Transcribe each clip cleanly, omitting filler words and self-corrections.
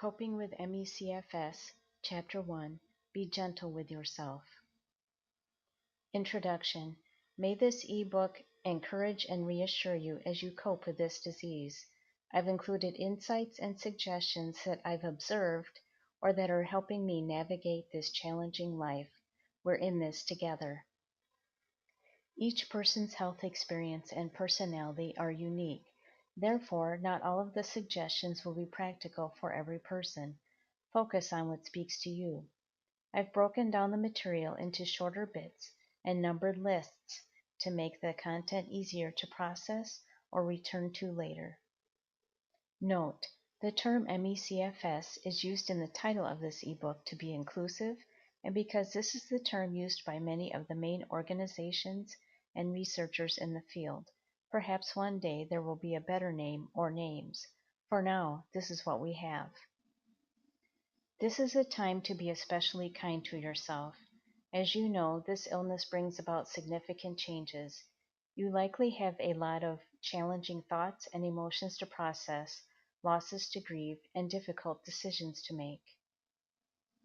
Coping with CFS Chapter 1. Be gentle with yourself. Introduction. May this ebook encourage and reassure you as you cope with this disease. I've included insights and suggestions that I've observed or that are helping me navigate this challenging life. We're in this together. Each person's health experience and personality are unique. Therefore, not all of the suggestions will be practical for every person. Focus on what speaks to you. I've broken down the material into shorter bits and numbered lists to make the content easier to process or return to later. Note: the term MECFS is used in the title of this ebook to be inclusive and because this is the term used by many of the main organizations and researchers in the field. Perhaps one day there will be a better name or names. For now, this is what we have. This is a time to be especially kind to yourself. As you know, this illness brings about significant changes. You likely have a lot of challenging thoughts and emotions to process, losses to grieve, and difficult decisions to make.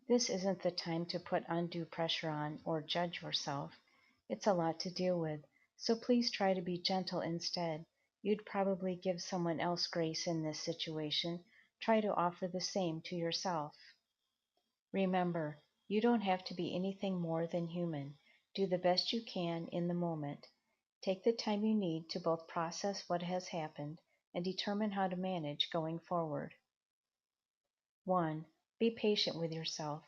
This isn't the time to put undue pressure on or judge yourself. It's a lot to deal with, so please try to be gentle instead. You'd probably give someone else grace in this situation. Try to offer the same to yourself. Remember, you don't have to be anything more than human. Do the best you can in the moment. Take the time you need to both process what has happened and determine how to manage going forward. 1. Be patient with yourself.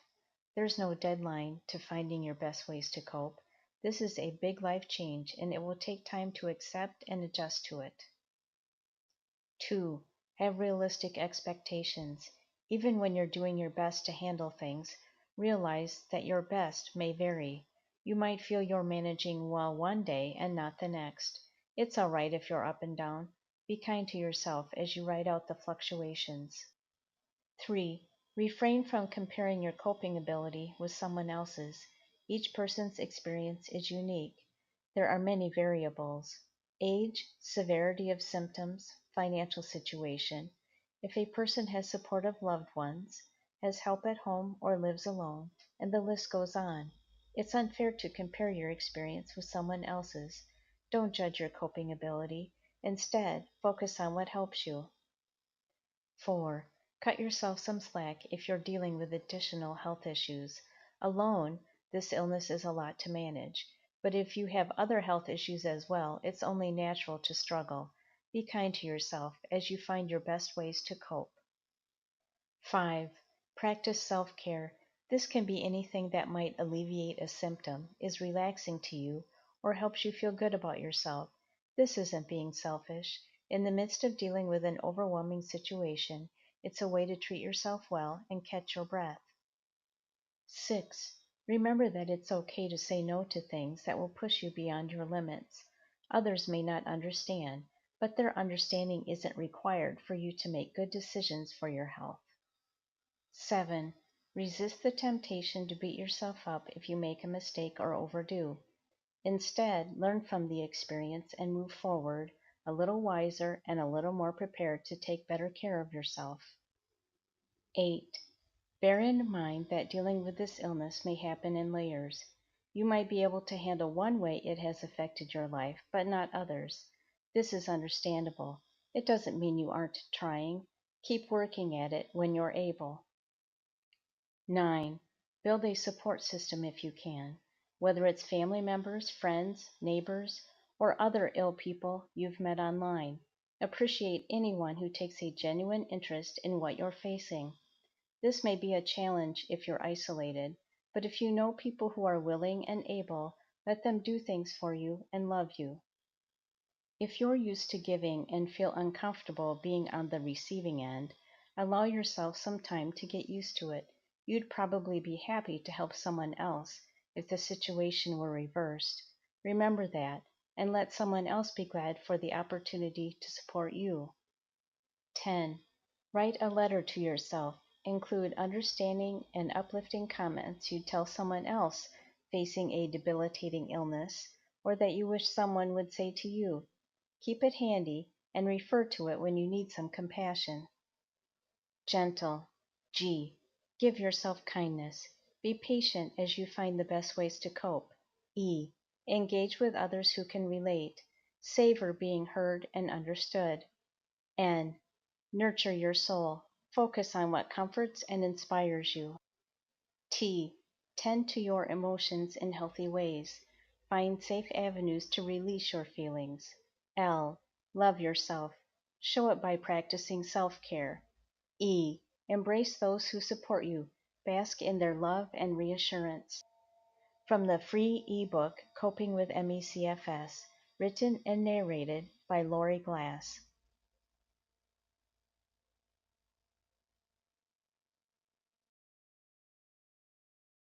There's no deadline to finding your best ways to cope. This is a big life change and it will take time to accept and adjust to it. 2. Have realistic expectations. Even when you're doing your best to handle things, realize that your best may vary. You might feel you're managing well one day and not the next. It's all right if you're up and down. Be kind to yourself as you ride out the fluctuations. 3. Refrain from comparing your coping ability with someone else's. Each person's experience is unique. There are many variables: age, severity of symptoms, financial situation, if a person has supportive loved ones, has help at home or lives alone, and the list goes on. It's unfair to compare your experience with someone else's. Don't judge your coping ability. Instead, focus on what helps you. 4. Cut yourself some slack if you're dealing with additional health issues. Alone, this illness is a lot to manage, but if you have other health issues as well, it's only natural to struggle. Be kind to yourself as you find your best ways to cope. 5. Practice self-care. This can be anything that might alleviate a symptom, is relaxing to you, or helps you feel good about yourself. This isn't being selfish. In the midst of dealing with an overwhelming situation, it's a way to treat yourself well and catch your breath. 6. Remember that it's okay to say no to things that will push you beyond your limits. Others may not understand, but their understanding isn't required for you to make good decisions for your health. 7. Resist the temptation to beat yourself up if you make a mistake or overdo. Instead, learn from the experience and move forward a little wiser and a little more prepared to take better care of yourself. 8. Bear in mind that dealing with this illness may happen in layers. You might be able to handle one way it has affected your life, but not others. This is understandable. It doesn't mean you aren't trying. Keep working at it when you're able. 9. Build a support system if you can, whether it's family members, friends, neighbors, or other ill people you've met online. Appreciate anyone who takes a genuine interest in what you're facing. This may be a challenge if you're isolated, but if you know people who are willing and able, let them do things for you and love you. If you're used to giving and feel uncomfortable being on the receiving end, allow yourself some time to get used to it. You'd probably be happy to help someone else if the situation were reversed. Remember that, and let someone else be glad for the opportunity to support you. 10. Write a letter to yourself. Include understanding and uplifting comments you'd tell someone else facing a debilitating illness, or that you wish someone would say to you. Keep it handy and refer to it when you need some compassion. Gentle. G. Give yourself kindness. Be patient as you find the best ways to cope. E. Engage with others who can relate. Savor being heard and understood. N. Nurture your soul. Focus on what comforts and inspires you. T. Tend to your emotions in healthy ways. Find safe avenues to release your feelings. L. Love yourself. Show it by practicing self-care. E. Embrace those who support you. Bask in their love and reassurance. From the free ebook Coping with ME CFS, written and narrated by Laurie Glass.